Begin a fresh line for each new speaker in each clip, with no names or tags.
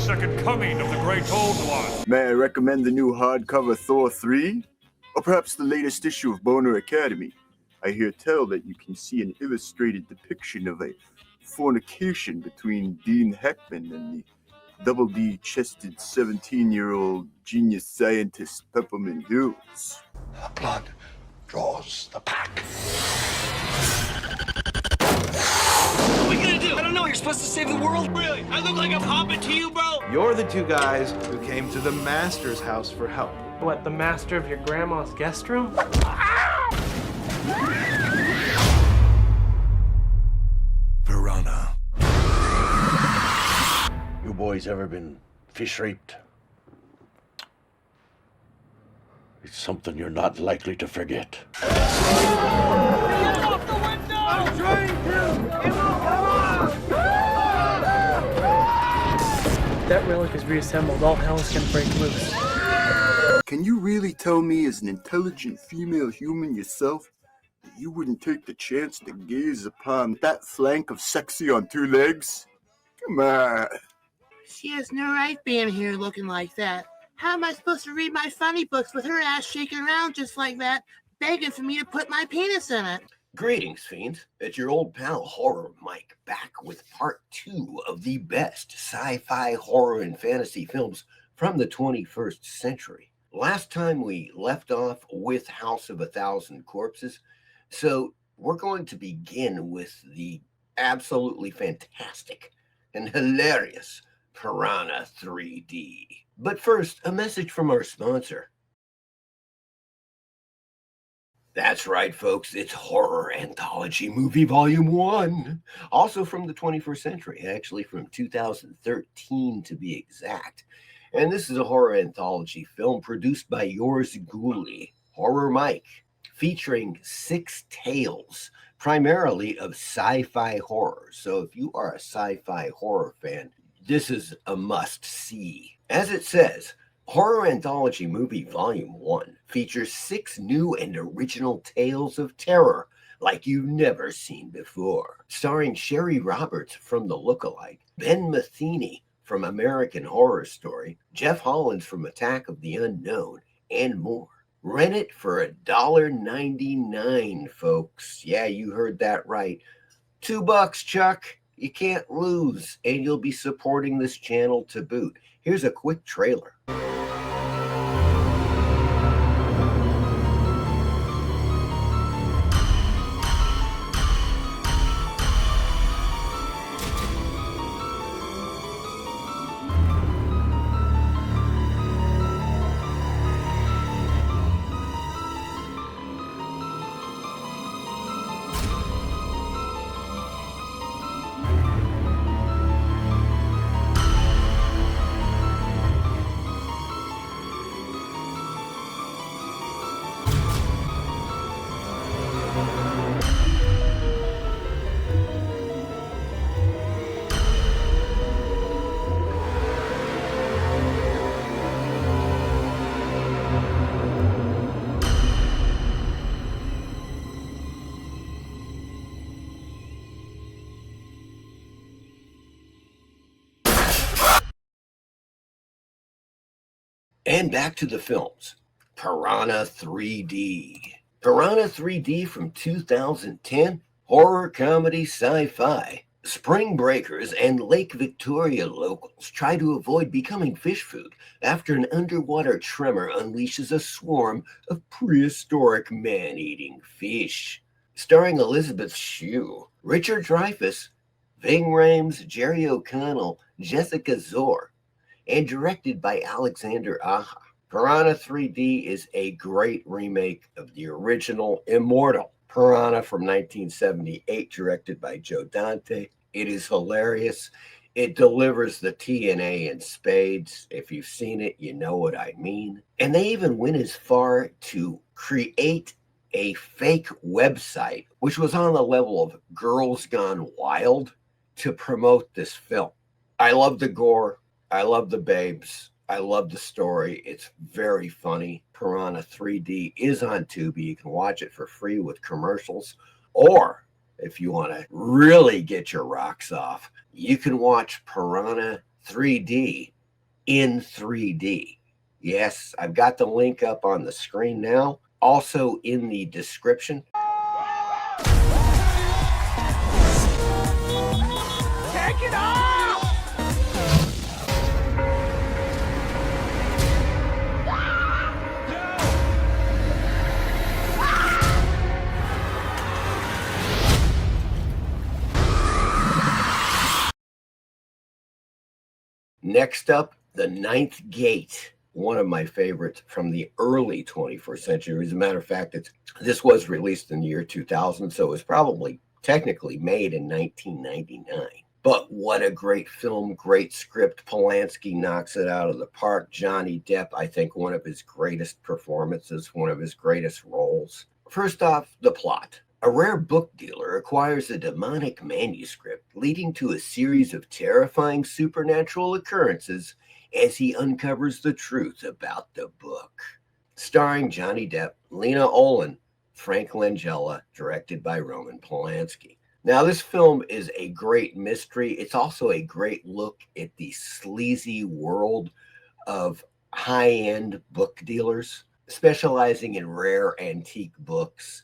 second coming of the Great Old One.
May I recommend the new hardcover Thor 3? Or perhaps the latest issue of Boner Academy? I hear tell that you can see an illustrated depiction of a fornication between Dean Heckman and the double D-chested 17-year-old genius scientist Peppermint Hills.
The blood draws the pack.
What are we gonna do? I don't know. You're supposed to save the world? Really? I look like a puppet to you, bro?
You're the two guys who came to the master's house for help.
What, the master of your grandma's guest room?
Piranha. You boys ever been fish raped? It's something you're not likely to forget.
Get off the window! I'm trying to! It won't come off!
That relic is reassembled. All hell is gonna break loose.
Can you really tell me, as an intelligent female human yourself, that you wouldn't take the chance to gaze upon that flank of sexy on two legs? Come on.
She has no right being here looking like that. How am I supposed to read my funny books with her ass shaking around just like that, begging for me to put my penis in it?
Greetings, fiends. It's your old pal Horror Mike, back with part 2 of the best sci-fi, horror, and fantasy films from the 21st century. Last time we left off with House of a Thousand Corpses, so we're going to begin with the absolutely fantastic and hilarious Piranha 3D. But first, a message from our sponsor. That's right, folks, it's Horror Anthology Movie Volume 1. Also from the 21st century, actually from 2013 to be exact. And this is a horror anthology film produced by yours truly, Horror Mike, featuring 6 tales, primarily of sci-fi horror. So if you are a sci-fi horror fan, this is a must-see. As it says, Horror Anthology Movie Volume 1 features 6 new and original tales of terror like you've never seen before. Starring Sherry Roberts from The Lookalike, Ben Matheny from American Horror Story, Jeff Hollins from Attack of the Unknown, and more. Rent it for $1.99, folks. Yeah, you heard that right. $2, Chuck. You can't lose, and you'll be supporting this channel to boot. Here's a quick trailer. And back to the films. Piranha 3D. Piranha 3D from 2010, horror, comedy, sci-fi. Spring breakers and Lake Victoria locals try to avoid becoming fish food after an underwater tremor unleashes a swarm of prehistoric man-eating fish. Starring Elizabeth Shue, Richard Dreyfuss, Ving Rhames, Jerry O'Connell, Jessica Zor, and directed by Alexander Aja. Piranha 3D is a great remake of the original immortal Piranha from 1978, directed by Joe Dante. It is hilarious. It delivers the TNA in spades. If you've seen it, you know what I mean. And they even went as far to create a fake website, which was on the level of Girls Gone Wild, to promote this film. I love the gore. I love the babes. I love the story. It's very funny. Piranha 3D is on Tubi. You can watch it for free with commercials. Or if you want to really get your rocks off, you can watch Piranha 3D in 3D. Yes, I've got the link up on the screen now, also in the description.
Take it off!
Next up, The Ninth Gate, one of my favorites from the early 21st century. As a matter of fact, this was released in the year 2000, so it was probably technically made in 1999. But what a great film, great script. Polanski knocks it out of the park. Johnny Depp, I think one of his greatest performances, one of his greatest roles. First off, the plot. A rare book dealer acquires a demonic manuscript, leading to a series of terrifying supernatural occurrences as he uncovers the truth about the book. Starring Johnny Depp, Lena Olin, Frank Langella, directed by Roman Polanski. Now, this film is a great mystery. It's also a great look at the sleazy world of high-end book dealers, specializing in rare antique books,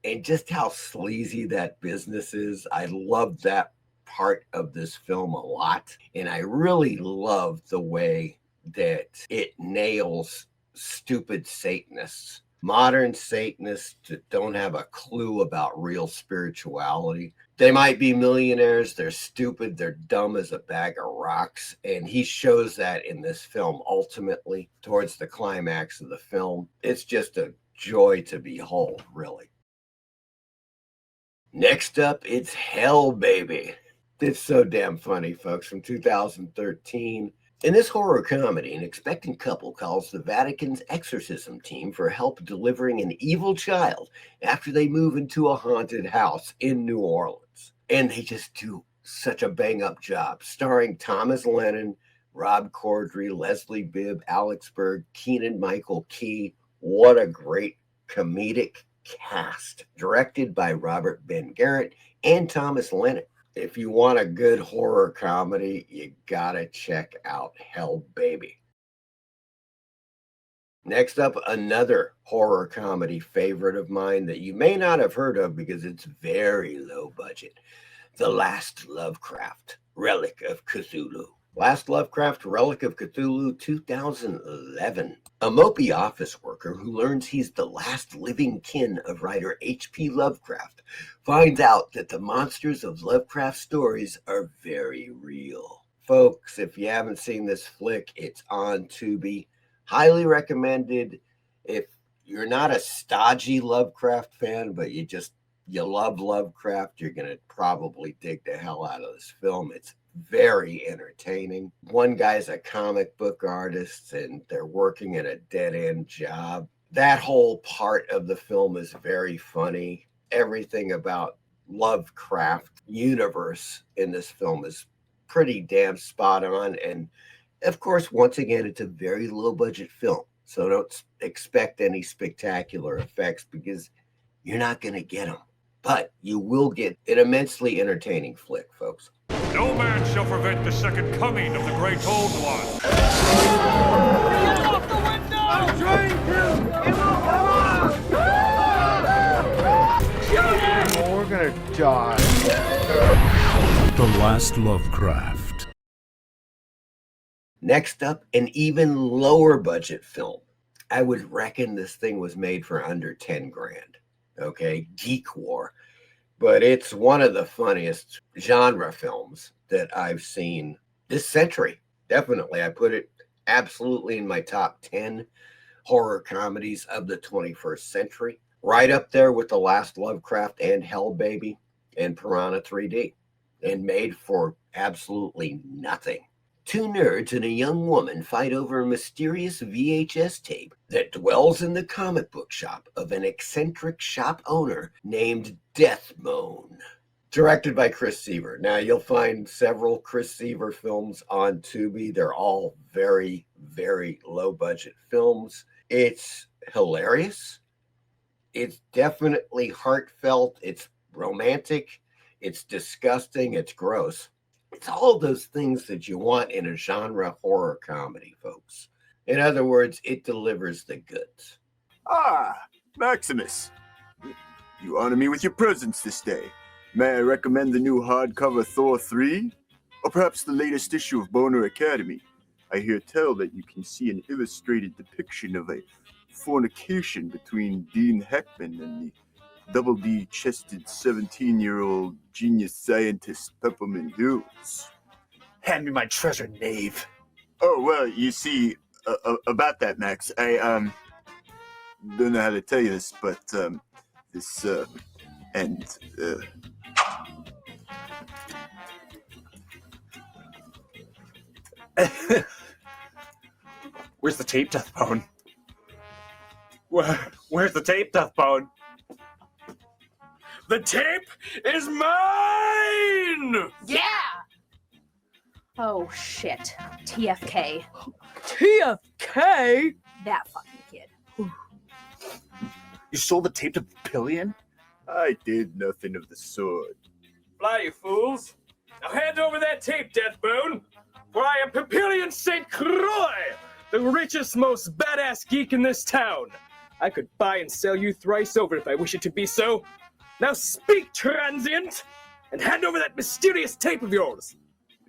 and just how sleazy that business is. I love that part of this film a lot. And I really love the way that it nails stupid Satanists. Modern Satanists that don't have a clue about real spirituality. They might be millionaires. They're stupid. They're dumb as a bag of rocks. And he shows that in this film ultimately towards the climax of the film. It's just a joy to behold, really. Next up, it's Hell Baby. It's so damn funny, folks, from 2013. In this horror comedy, an expectant couple calls the Vatican's exorcism team for help delivering an evil child after they move into a haunted house in New Orleans. And they just do such a bang-up job, starring Thomas Lennon, Rob Corddry, Leslie Bibb, Alex Berg, Keegan Michael Key. What a great comedic cast, directed by Robert Ben Garrett and Thomas Lennon. If you want a good horror comedy, you gotta check out Hell Baby. Next up, another horror comedy favorite of mine that you may not have heard of because it's very low budget. The Last Lovecraft, Relic of Cthulhu. Last Lovecraft, Relic of Cthulhu, 2011. A mopey office worker who learns he's the last living kin of writer H.P. Lovecraft finds out that the monsters of Lovecraft stories are very real. Folks, if you haven't seen this flick, it's on Tubi. Highly recommended. If you're not a stodgy Lovecraft fan, but you love Lovecraft, you're going to probably dig the hell out of this film. It's very entertaining. One guy's a comic book artist and they're working at a dead-end job. That whole part of the film is very funny. Everything about Lovecraft universe in this film is pretty damn spot on. And of course, once again, it's a very low budget film. So don't expect any spectacular effects because you're not going to get them. But you will get an immensely entertaining flick, folks.
No man shall prevent the second coming of the great old one.
Get off the window! I'm trying to! It won't come off! Shoot it!
Oh, we're gonna die.
The Last Lovecraft.
Next up, an even lower budget film. I would reckon this thing was made for under 10 grand. Okay, Geek War. But it's one of the funniest genre films that I've seen this century. Definitely. I put it absolutely in my top 10 horror comedies of the 21st century. Right up there with The Last Lovecraft and Hell Baby and Piranha 3D. And made for absolutely nothing. Two nerds and a young woman fight over a mysterious VHS tape that dwells in the comic book shop of an eccentric shop owner named Death Moan. Directed by Chris Seaver. Now, you'll find several Chris Seaver films on Tubi. They're all very, very low-budget films. It's hilarious. It's definitely heartfelt. It's romantic. It's disgusting. It's gross. It's all those things that you want in a genre horror comedy, folks. In other words, it delivers the goods.
Ah, Maximus. You honor me with your presence this day. May I recommend the new hardcover Thor 3? Or perhaps the latest issue of Boner Academy? I hear tell that you can see an illustrated depiction of a fornication between Dean Heckman and the double D-chested 17-year-old genius scientist Peppermint Hills.
Hand me my treasure, knave.
Oh, well, you see, about that, Max, I, don't know how to tell you this, but,
Where's the tape, Deathbone? Where's the tape, Deathbone? The tape is mine!
Yeah! Oh, shit. TFK.
TFK?
That fucking kid.
You sold the tape to Pillion?
I did nothing of the sort.
Fly, you fools. Now hand over that tape, Deathbone, for I am Papillion St. Croix, the richest, most badass geek in this town. I could buy and sell you thrice over if I wish it to be so. Now speak, transient, and hand over that mysterious tape of yours.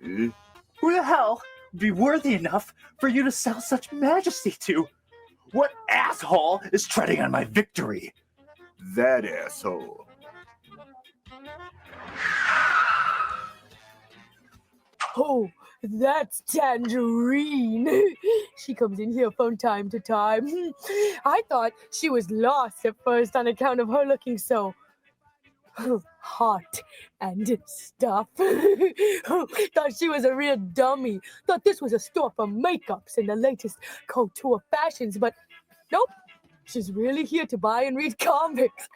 Who the hell would be worthy enough for you to sell such majesty to? What asshole is treading on my victory?
That asshole.
Oh, that's Tangerine. She comes in here from time to time. I thought she was lost at first on account of her looking so hot and stuff. Thought she was a real dummy. Thought this was a store for makeups and the latest couture fashions, but nope. She's really here to buy and read comics.